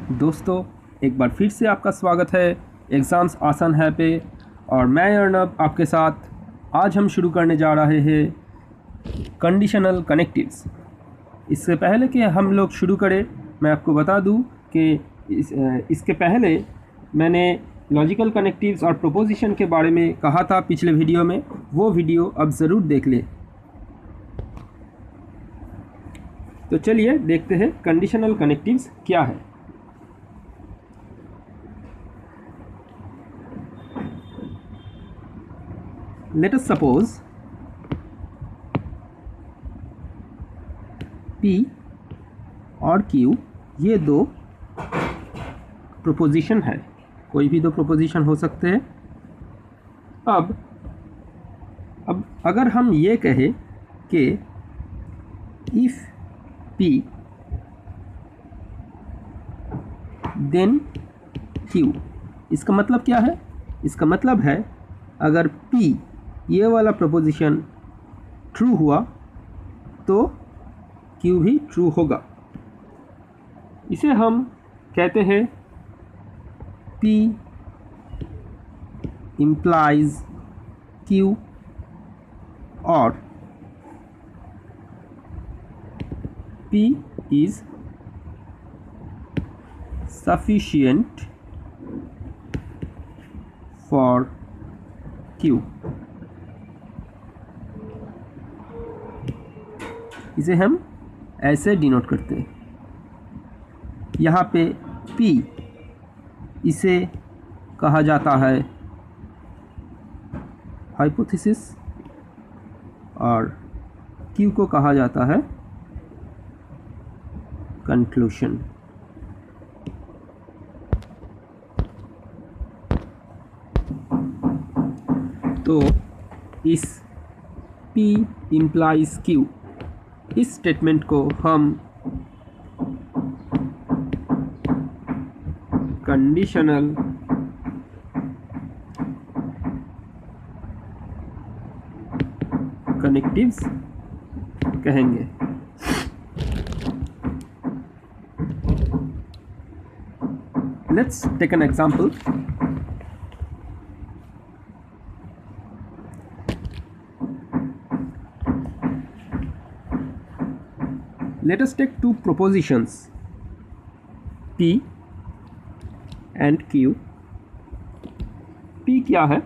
दोस्तों, एक बार फिर से आपका स्वागत है एग्ज़ाम्स आसान है पे। और मैं अर्नब आपके साथ आज हम शुरू करने जा रहे हैं कंडीशनल कनेक्टिव्स। इससे पहले कि हम लोग शुरू करें, मैं आपको बता दूं कि इसके पहले मैंने लॉजिकल कनेक्टिव्स और प्रोपोजिशन के बारे में कहा था पिछले वीडियो में। वो वीडियो अब ज़रूर देख लें। तो चलिए देखते हैं कंडीशनल कनेक्टिव्स क्या है। Let us suppose P और Q ये दो प्रोपोजिशन है। कोई भी दो प्रोपोजिशन हो सकते हैं। अब अगर हम ये कहें कि if P then Q, इसका मतलब क्या है? इसका मतलब है अगर P ये वाला प्रोपोजिशन ट्रू हुआ तो Q भी ट्रू होगा। इसे हम कहते हैं P implies Q और P is sufficient for Q। इसे हम ऐसे डिनोट करते हैं। यहाँ पे P इसे कहा जाता है हाइपोथेसिस और Q को कहा जाता है कंक्लूशन। तो इस P implies Q इस स्टेटमेंट को हम कंडीशनल कनेक्टिव्स कहेंगे। Let's take an example. Let us take two propositions P and Q। P क्या है?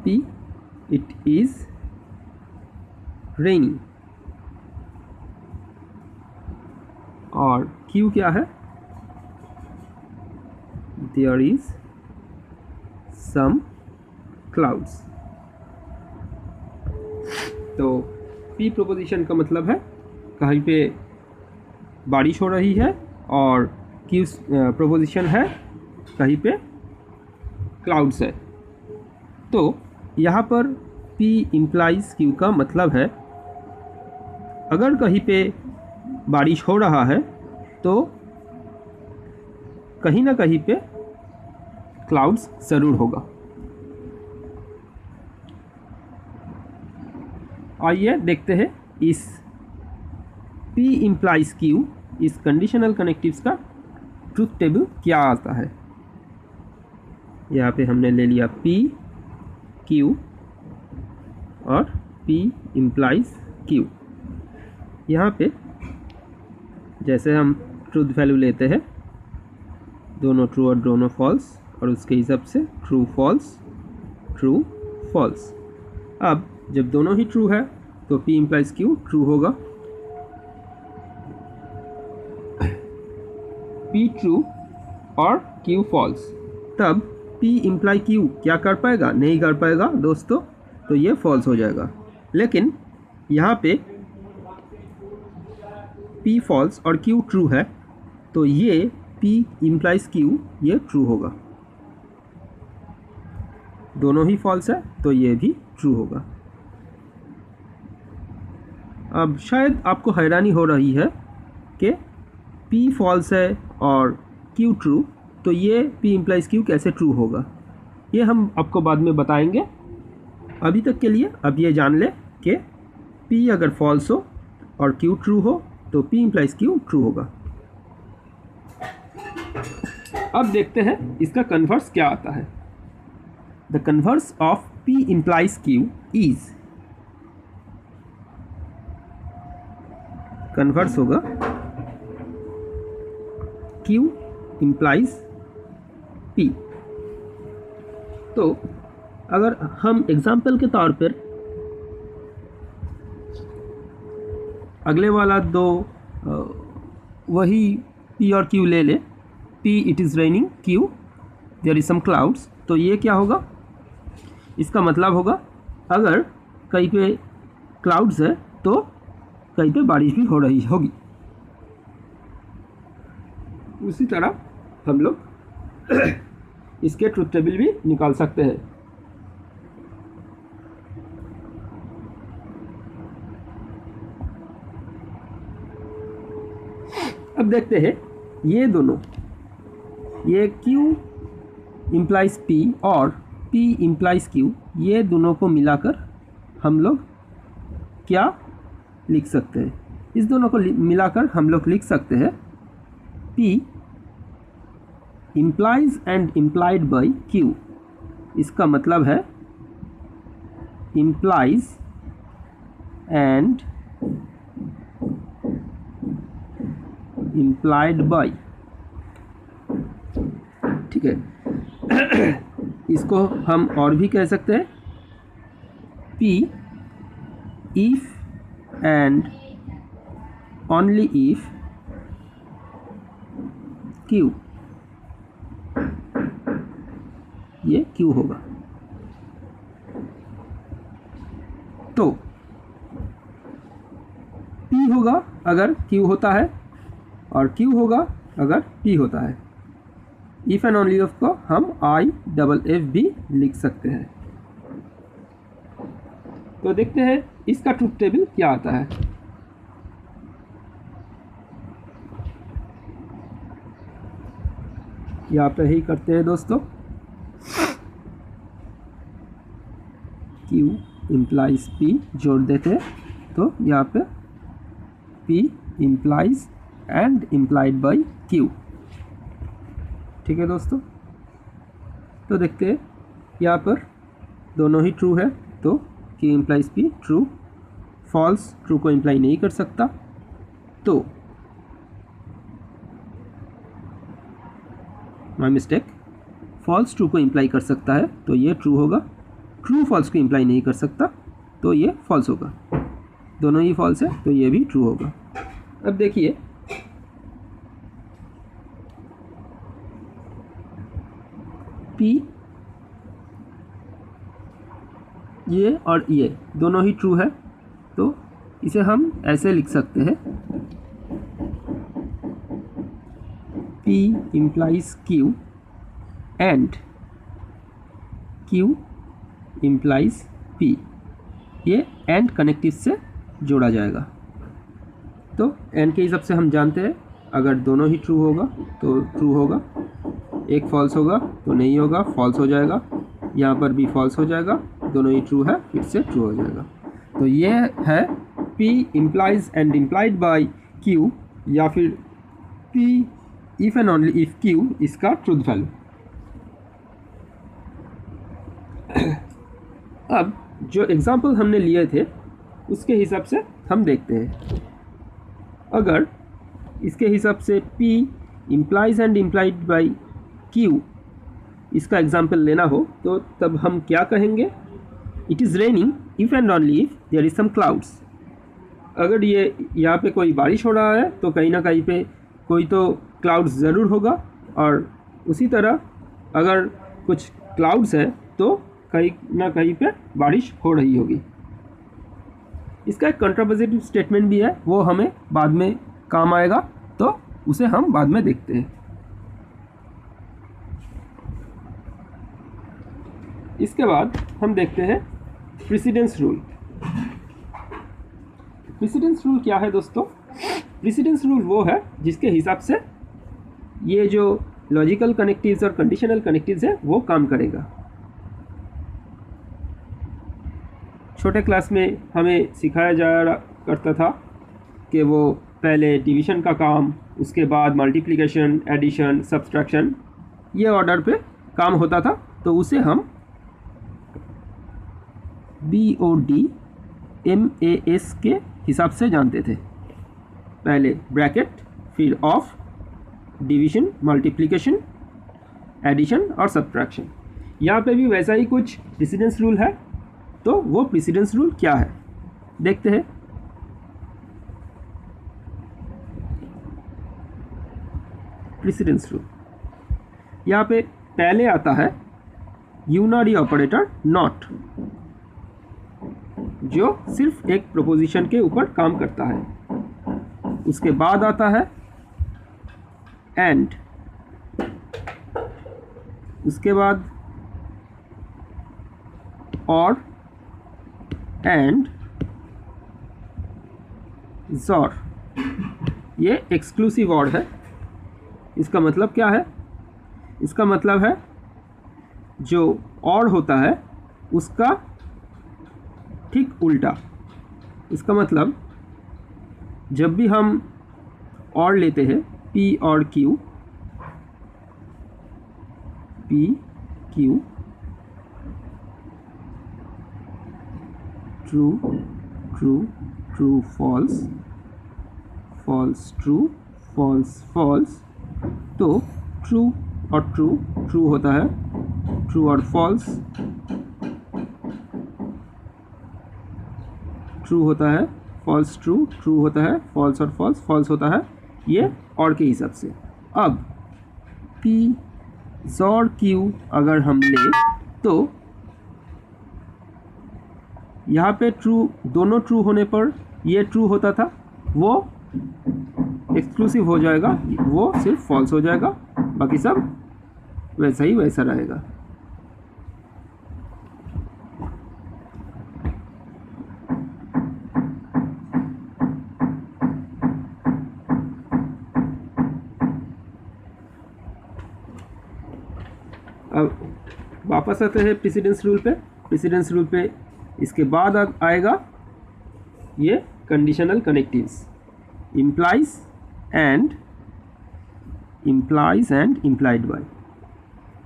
P, it is raining। और Q क्या है? There is some clouds। तो P प्रोपोजिशन का मतलब है कहीं पे बारिश हो रही है और Q प्रोपोजिशन है कहीं पे क्लाउड्स है। तो यहाँ पर P implies Q का मतलब है अगर कहीं पे बारिश हो रहा है तो कहीं ना कहीं पे क्लाउड्स ज़रूर होगा। आइए देखते हैं इस P implies Q इस कंडीशनल कनेक्टिव्स का ट्रुथ टेबल क्या आता है। यहाँ पे हमने ले लिया P, Q और P implies Q। यहाँ पे जैसे हम ट्रूथ वैल्यू लेते हैं, दोनों ट्रू और दोनों फॉल्स, और उसके हिसाब से ट्रू फॉल्स ट्रू फॉल्स। अब जब दोनों ही ट्रू है तो P implies Q ट्रू होगा। P ट्रू और Q फॉल्स, तब P imply Q क्या कर पाएगा? नहीं कर पाएगा दोस्तों, तो ये फॉल्स हो जाएगा। लेकिन यहाँ पे P फॉल्स और Q ट्रू है तो ये P implies Q ये ट्रू होगा। दोनों ही फॉल्स है तो ये भी ट्रू होगा। अब शायद आपको हैरानी हो रही है कि P फॉल्स है और Q ट्रू, तो ये P implies Q कैसे ट्रू होगा? ये हम आपको बाद में बताएंगे। अभी तक के लिए अब ये जान ले कि P अगर फॉल्स हो और Q ट्रू हो तो P इम्प्लाइज Q ट्रू होगा। अब देखते हैं इसका कन्वर्स क्या आता है। The converse of P implies Q is, converse होगा Q इम्प्लाइज P। तो अगर हम एग्जाम्पल के तौर पर अगले वाला दो वही P और Q ले ले, P it is raining, Q there is some clouds, तो ये क्या होगा, इसका मतलब होगा अगर कहीं पे क्लाउड्स है तो कहीं पे बारिश भी हो रही होगी। उसी तरह हम लोग इसके ट्रुथ टेबल भी निकाल सकते हैं। अब देखते हैं ये दोनों, ये Q इम्प्लाइज P और P इम्प्लाइज Q, ये दोनों को मिलाकर हम लोग क्या लिख सकते हैं, इस दोनों को मिलाकर हम लोग लिख सकते हैं P implies and implied by Q। इसका मतलब है इम्प्लाइज एंड इम्प्लाइड बाय, ठीक है। इसको हम और भी कह सकते हैं P if and only if Q, ये Q होगा। तो P होगा अगर Q होता है और Q होगा अगर P होता है। इफ एंड ओनली इफ को हम IFF भी लिख सकते हैं। तो देखते हैं इसका ट्रुथ टेबल क्या आता है। यहाँ पे ही करते हैं दोस्तों, Q इम्प्लाइज P जोड़ देते हैं, तो यहाँ पे P implies and implied by Q, ठीक है दोस्तों। तो देखते हैं यहाँ पर दोनों ही ट्रू है, तो Q implies P true, false true को इम्प्लाई नहीं कर सकता, तो माय मिस्टेक, फॉल्स ट्रू को इम्प्लाई कर सकता है तो ये ट्रू होगा, ट्रू फॉल्स को इम्प्लाई नहीं कर सकता तो ये फॉल्स होगा। दोनों ही फॉल्स है तो ये भी ट्रू होगा। अब देखिए P, ये और ये दोनों ही ट्रू है, तो इसे हम ऐसे लिख सकते हैं P implies Q and Q implies P, ये एंड कनेक्टिव से जोड़ा जाएगा। तो एंड के हिसाब से हम जानते हैं अगर दोनों ही ट्रू होगा तो ट्रू होगा, एक फॉल्स होगा तो नहीं होगा, फॉल्स हो जाएगा, यहाँ पर भी फॉल्स हो जाएगा, दोनों ही ट्रू है फिर से ट्रू हो जाएगा। तो ये है P implies and implied by Q, या फिर P if and only if Q, इसका ट्रूथ वैल्यू। अब जो एग्जाम्पल हमने लिए थे उसके हिसाब से हम देखते हैं। अगर इसके हिसाब से P implies and implied by Q, इसका एग्जाम्पल लेना हो तो तब हम क्या कहेंगे, it is raining if and only if there is some clouds. अगर ये यहाँ पे कोई बारिश हो रहा है तो कहीं ना कहीं पे कोई तो क्लाउड्स ज़रूर होगा, और उसी तरह अगर कुछ क्लाउड्स है तो कहीं ना कहीं पे बारिश हो रही होगी। इसका एक कंट्रापोजिटिव स्टेटमेंट भी है, वो हमें बाद में काम आएगा, तो उसे हम बाद में देखते हैं। इसके बाद हम देखते हैं प्रेसिडेंस रूल। प्रेसिडेंस रूल क्या है दोस्तों? प्रेसिडेंस रूल वो है जिसके हिसाब से ये जो लॉजिकल कनेक्टिव्स और कंडीशनल कनेक्टिव्स है वो काम करेगा। छोटे क्लास में हमें सिखाया जा करता था कि वो पहले डिवीज़न का काम, उसके बाद मल्टीप्लिकेशन, एडिशन, सब्सट्रैक्शन, ये ऑर्डर पे काम होता था, तो उसे हम BODMAS के हिसाब से जानते थे। पहले ब्रैकेट, फिर ऑफ, डिवीज़न, मल्टीप्लिकेशन, एडिशन और सब्ट्रैक्शन। यहाँ पे भी वैसा ही कुछ प्रेसिडेंस रूल है, तो वो प्रेसिडेंस रूल क्या है देखते हैं। प्रेसिडेंस रूल, यहाँ पे पहले आता है यूनरी ऑपरेटर नॉट, जो सिर्फ एक प्रोपोजिशन के ऊपर काम करता है। उसके बाद आता है एंड, उसके बाद और, एंड, ज़ॉर। ये एक्सक्लूसिव ऑड है। इसका मतलब क्या है? इसका मतलब है जो और होता है उसका ठीक उल्टा। इसका मतलब जब भी हम और लेते हैं, P और Q, P Q, true true true false, false true, false false, तो ट्रू और ट्रू, ट्रू होता है, ट्रू और फॉल्स, ट्रू होता है, फॉल्स ट्रू, ट्रू होता है, फॉल्स और फॉल्स, फॉल्स होता है। ये और के हिसाब से। अब P और Q अगर हम ले तो यहाँ पे ट्रू, दोनों ट्रू होने पर ये ट्रू होता था, वो एक्सक्लूसिव हो जाएगा, वो सिर्फ फॉल्स हो जाएगा, बाकी सब वैसा ही वैसा रहेगा। अब वापस आते हैं प्रेसिडेंस रूल पे। प्रेसिडेंस रूल पे इसके बाद आएगा ये conditional connectives, implies and implied by.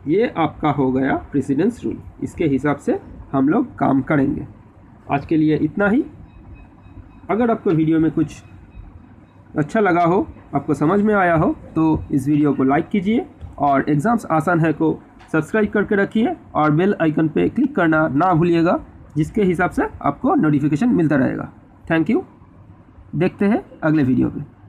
ये आपका हो गया प्रेसिडेंस रूल। इसके हिसाब से हम लोग काम करेंगे। आज के लिए इतना ही। अगर आपको वीडियो में कुछ अच्छा लगा हो, आपको समझ में आया हो, तो इस वीडियो को लाइक कीजिए और एग्ज़ाम्स आसान है को सब्सक्राइब करके रखिए और बेल आइकन पे क्लिक करना ना भूलिएगा, जिसके हिसाब से आपको नोटिफिकेशन मिलता रहेगा। Thank you. देखते हैं अगले वीडियो पे।